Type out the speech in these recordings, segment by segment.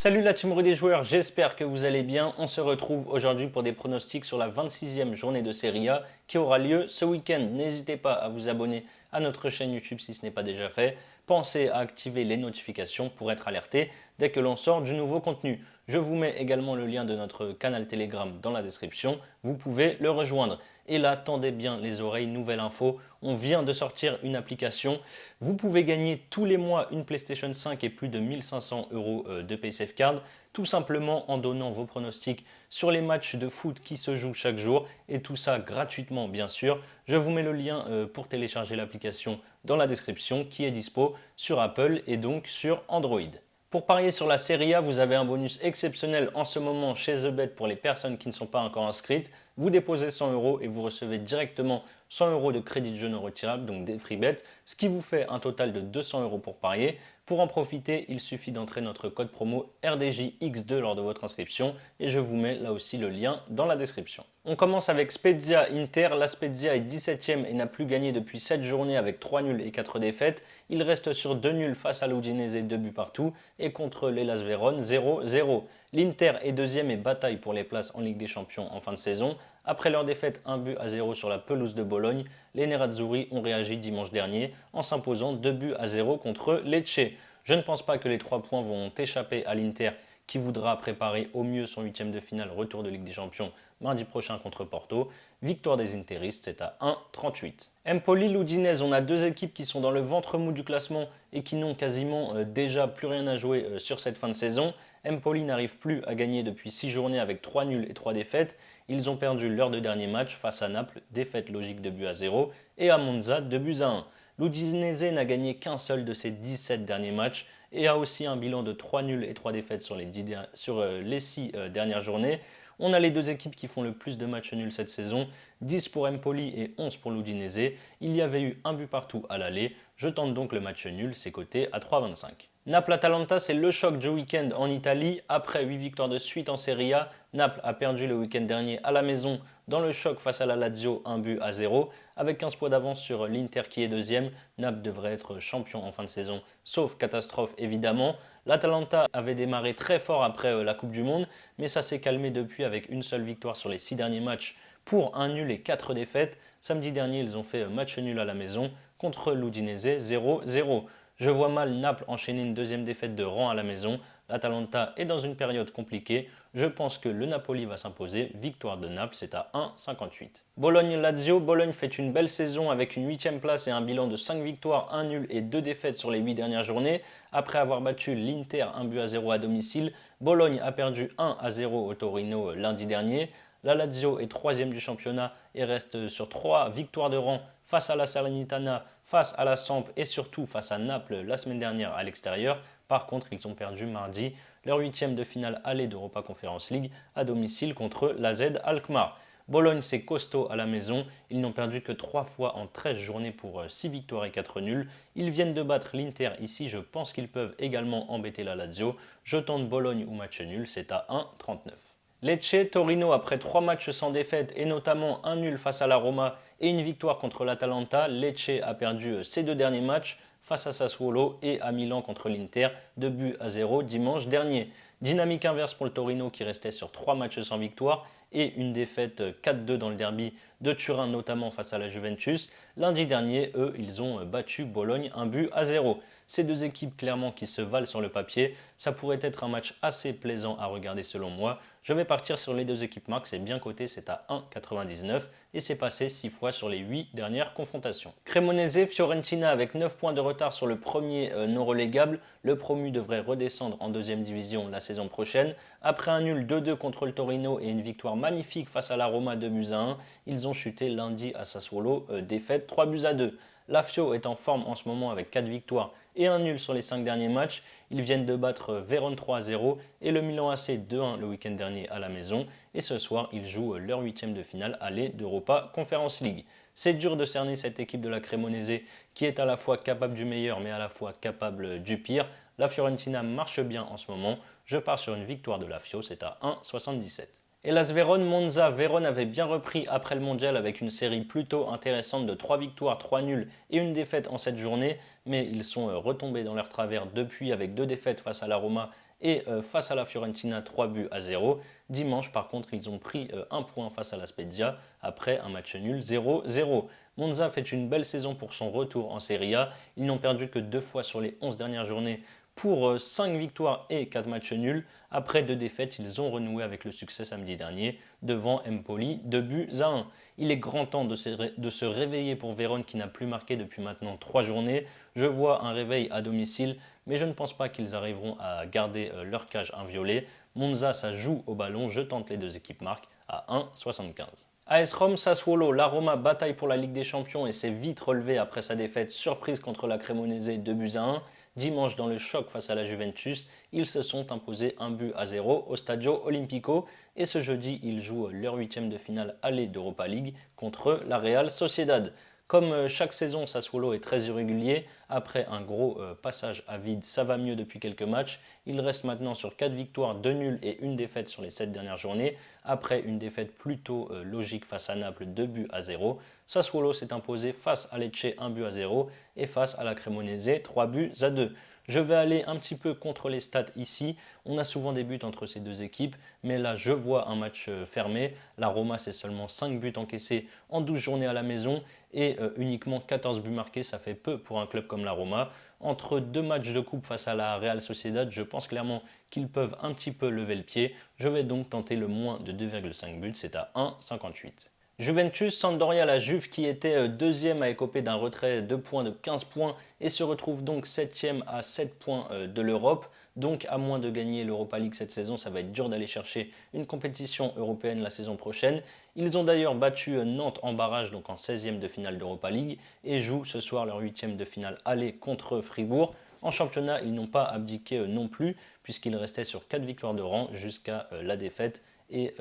Salut la team des joueurs, j'espère que vous allez bien. On se retrouve aujourd'hui pour des pronostics sur la 26e journée de Serie A qui aura lieu ce week-end. N'hésitez pas à vous abonner à notre chaîne YouTube si ce n'est pas déjà fait. Pensez à activer les notifications pour être alerté dès que l'on sort du nouveau contenu. Je vous mets également le lien de notre canal Telegram dans la description. Vous pouvez le rejoindre. Et là, tendez bien les oreilles, nouvelle info. On vient de sortir une application. Vous pouvez gagner tous les mois une PlayStation 5 et plus de 1500 euros de PaySafeCard, tout simplement en donnant vos pronostics sur les matchs de foot qui se jouent chaque jour et tout ça gratuitement bien sûr. Je vous mets le lien pour télécharger l'application dans la description qui est dispo sur Apple et donc sur Android. Pour parier sur la Serie A, vous avez un bonus exceptionnel en ce moment chez TheBet pour les personnes qui ne sont pas encore inscrites. Vous déposez 100 euros et vous recevez directement 100 euros de crédit de jeu non retirable, donc des free bets, ce qui vous fait un total de 200 euros pour parier. Pour en profiter, il suffit d'entrer notre code promo RDJX2 lors de votre inscription et je vous mets là aussi le lien dans la description. On commence avec Spezia Inter. La Spezia est 17e et n'a plus gagné depuis 7 journées avec 3 nuls et 4 défaites. Il reste sur 2 nuls face à l'Udinese, 2 buts partout et contre l'Hellas Vérone 0-0. L'Inter est deuxième et bataille pour les places en Ligue des Champions en fin de saison. Après leur défaite 1-0 sur la pelouse de Bologne, les Nerazzurri ont réagi dimanche dernier en s'imposant 2-0 contre Lecce. Je ne pense pas que les 3 points vont échapper à l'Inter qui voudra préparer au mieux son huitième de finale retour de Ligue des Champions mardi prochain contre Porto. Victoire des Interistes, c'est à 1,38. Empoli, l'Udinese, on a deux équipes qui sont dans le ventre mou du classement et qui n'ont quasiment déjà plus rien à jouer sur cette fin de saison. Empoli n'arrive plus à gagner depuis 6 journées avec 3 nuls et 3 défaites. Ils ont perdu leurs 2 derniers matchs face à Naples, défaite logique de buts à 0, et à Monza, 2 buts à 1. L'Udinese n'a gagné qu'un seul de ses 17 derniers matchs et a aussi un bilan de 3 nuls et 3 défaites sur les 6 dernières journées. On a les deux équipes qui font le plus de matchs nuls cette saison, 10 pour Empoli et 11 pour l'Udinese. Il y avait eu un but partout à l'aller. Je tente donc le match nul, c'est coté à 3,25. Naples-Atalanta, c'est le choc du week-end en Italie. Après 8 victoires de suite en Serie A, Naples a perdu le week-end dernier à la maison dans le choc face à la Lazio, 1 but à 0. Avec 15 points d'avance sur l'Inter qui est deuxième, Naples devrait être champion en fin de saison, sauf catastrophe évidemment. L'Atalanta avait démarré très fort après la Coupe du Monde, mais ça s'est calmé depuis avec une seule victoire sur les 6 derniers matchs pour un nul et 4 défaites. Samedi dernier, ils ont fait match nul à la maison contre l'Udinese 0-0. Je vois mal Naples enchaîner une deuxième défaite de rang à la maison. L'Atalanta est dans une période compliquée. Je pense que le Napoli va s'imposer. Victoire de Naples, c'est à 1,58. Bologne-Lazio. Bologne fait une belle saison avec une 8e place et un bilan de 5 victoires, 1 nul et 2 défaites sur les 8 dernières journées. Après avoir battu l'Inter 1 but à 0 à domicile, Bologne a perdu 1-0 au Torino lundi dernier. La Lazio est 3e du championnat et reste sur 3 victoires de rang face à la Salernitana, face à la Samp et surtout face à Naples la semaine dernière à l'extérieur. Par contre, ils ont perdu mardi leur 8e de finale aller d'Europa Conference League à domicile contre l'AZ Alkmaar. Bologne, c'est costaud à la maison. Ils n'ont perdu que 3 fois en 13 journées pour 6 victoires et 4 nuls. Ils viennent de battre l'Inter ici. Je pense qu'ils peuvent également embêter la Lazio. Je tente Bologne ou match nul, c'est à 1,39. Lecce, Torino, après 3 matchs sans défaite et notamment un nul face à la Roma et une victoire contre l'Atalanta, Lecce a perdu ses 2 derniers matchs face à Sassuolo et à Milan contre l'Inter, 2 buts à 0 dimanche dernier. Dynamique inverse pour le Torino qui restait sur 3 matchs sans victoire et une défaite 4-2 dans le derby de Turin, notamment face à la Juventus. Lundi dernier, eux, ils ont battu Bologne 1 but à 0. Ces deux équipes clairement qui se valent sur le papier, ça pourrait être un match assez plaisant à regarder selon moi. Je vais partir sur les deux équipes marques, c'est bien coté, c'est à 1,99 et c'est passé 6 fois sur les 8 dernières confrontations. Cremonese, Fiorentina avec 9 points de retard sur le premier non relégable. Le promu devrait redescendre en deuxième division la saison prochaine. Après un nul 2-2 contre le Torino et une victoire magnifique face à la Roma 2 buts à 1, ils ont chuté lundi à Sassuolo, défaite 3 buts à 2. La Fio est en forme en ce moment avec 4 victoires et un nul sur les 5 derniers matchs. Ils viennent de battre Vérone 3-0 et le Milan AC 2-1 le week-end dernier à la maison. Et ce soir, ils jouent leur 8e de finale aller d'Europa Conference League. C'est dur de cerner cette équipe de la Cremonese qui est à la fois capable du meilleur mais à la fois capable du pire. La Fiorentina marche bien en ce moment. Je pars sur une victoire de la Fio, c'est à 1,77. Hellas Vérone, Monza. Vérone avait bien repris après le mondial avec une série plutôt intéressante de 3 victoires, 3 nuls et une défaite en cette journée, mais ils sont retombés dans leur travers depuis avec 2 défaites face à la Roma et face à la Fiorentina 3-0. Dimanche, par contre, ils ont pris un point face à la Spezia après un match nul 0-0. Monza fait une belle saison pour son retour en Serie A. Ils n'ont perdu que 2 fois sur les 11 dernières journées pour 5 victoires et 4 matchs nuls. Après 2 défaites, ils ont renoué avec le succès samedi dernier devant Empoli 2-1. Il est grand temps de se réveiller pour Vérone qui n'a plus marqué depuis maintenant 3 journées. Je vois un réveil à domicile, mais je ne pense pas qu'ils arriveront à garder leur cage inviolée. Monza, ça joue au ballon, je tente les deux équipes marques à 1,75. AS Rome, Sassuolo, la Roma bataille pour la Ligue des Champions et s'est vite relevée après sa défaite surprise contre la Cremonese 2-1. Dimanche, dans le choc face à la Juventus, ils se sont imposés 1-0 au Stadio Olimpico et ce jeudi, ils jouent leur 8e de finale aller d'Europa League contre la Real Sociedad. Comme chaque saison, Sassuolo est très irrégulier. Après un gros passage à vide, ça va mieux depuis quelques matchs. Il reste maintenant sur 4 victoires, 2 nuls et 1 défaite sur les 7 dernières journées. Après une défaite plutôt logique face à Naples, 2-0. Sassuolo s'est imposé face à Lecce 1-0 et face à la Cremonese 3-2. Je vais aller un petit peu contre les stats ici. On a souvent des buts entre ces deux équipes, mais là je vois un match fermé. La Roma, c'est seulement 5 buts encaissés en 12 journées à la maison et uniquement 14 buts marqués, ça fait peu pour un club comme la Roma. Entre 2 matchs de coupe face à la Real Sociedad, je pense clairement qu'ils peuvent un petit peu lever le pied. Je vais donc tenter le moins de 2,5 buts, c'est à 1,58. Juventus, Sampdoria, la Juve qui était deuxième a écopé d'un retrait de points de 15 points et se retrouve donc 7e à 7 points de l'Europe. Donc à moins de gagner l'Europa League cette saison, ça va être dur d'aller chercher une compétition européenne la saison prochaine. Ils ont d'ailleurs battu Nantes en barrage, donc en 16e de finale d'Europa League et jouent ce soir leur 8e de finale aller contre Fribourg. En championnat, ils n'ont pas abdiqué non plus puisqu'ils restaient sur 4 victoires de rang jusqu'à la défaite et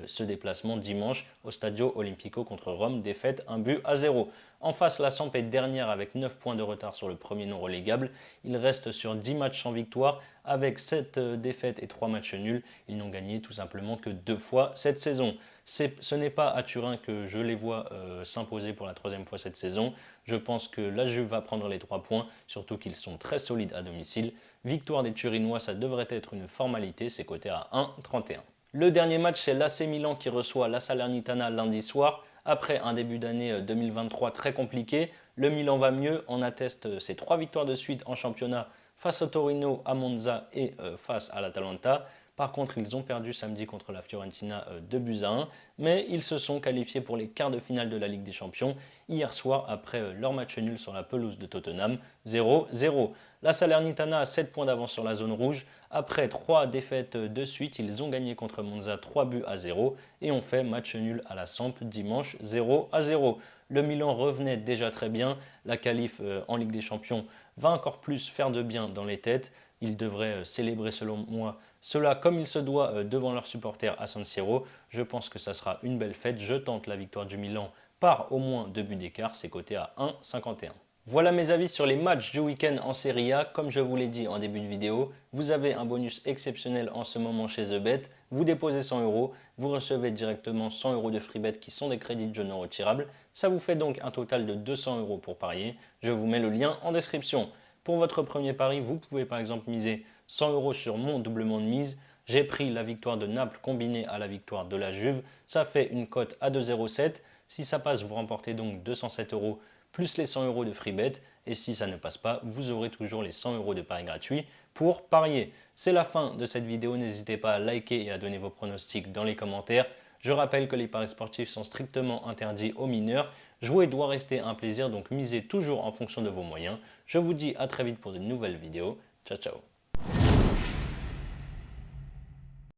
ce déplacement dimanche au Stadio Olimpico contre Rome, défaite 1-0. En face, la Samp est dernière avec 9 points de retard sur le premier non relégable. Ils restent sur 10 matchs sans victoire avec 7 défaites et 3 matchs nuls. Ils n'ont gagné tout simplement que 2 fois cette saison. Ce n'est pas à Turin que je les vois s'imposer pour la 3e fois cette saison. Je pense que la Juve va prendre les 3 points, surtout qu'ils sont très solides à domicile. Victoire des Turinois, ça devrait être une formalité, c'est coté à 1,31. Le dernier match, c'est l'AC Milan qui reçoit la Salernitana lundi soir. Après un début d'année 2023 très compliqué, le Milan va mieux, on atteste ses 3 victoires de suite en championnat face au Torino, à Monza et face à l'Atalanta. Par contre, ils ont perdu samedi contre la Fiorentina 2-1, mais ils se sont qualifiés pour les quarts de finale de la Ligue des Champions hier soir après leur match nul sur la pelouse de Tottenham 0-0. La Salernitana a 7 points d'avance sur la zone rouge. Après 3 défaites de suite, ils ont gagné contre Monza 3-0 et ont fait match nul à la Samp dimanche 0-0. Le Milan revenait déjà très bien. La qualif en Ligue des Champions va encore plus faire de bien dans les têtes. Ils devraient célébrer selon moi cela comme il se doit devant leurs supporters à San Siro. Je pense que ça sera une belle fête. Je tente la victoire du Milan par au moins 2 buts d'écart. C'est coté à 1,51. Voilà mes avis sur les matchs du week-end en Serie A. Comme je vous l'ai dit en début de vidéo, vous avez un bonus exceptionnel en ce moment chez TheBet. Vous déposez 100 €, vous recevez directement 100 € de free bet qui sont des crédits de jeu non retirables. Ça vous fait donc un total de 200 € pour parier. Je vous mets le lien en description. Pour votre premier pari, vous pouvez par exemple miser 100 € sur mon doublement de mise. J'ai pris la victoire de Naples combinée à la victoire de la Juve. Ça fait une cote à 2,07. Si ça passe, vous remportez donc 207 € plus les 100 € de free bet. Et si ça ne passe pas, vous aurez toujours les 100 € de paris gratuits pour parier. C'est la fin de cette vidéo. N'hésitez pas à liker et à donner vos pronostics dans les commentaires. Je rappelle que les paris sportifs sont strictement interdits aux mineurs. Jouer doit rester un plaisir, donc misez toujours en fonction de vos moyens. Je vous dis à très vite pour de nouvelles vidéos. Ciao, ciao.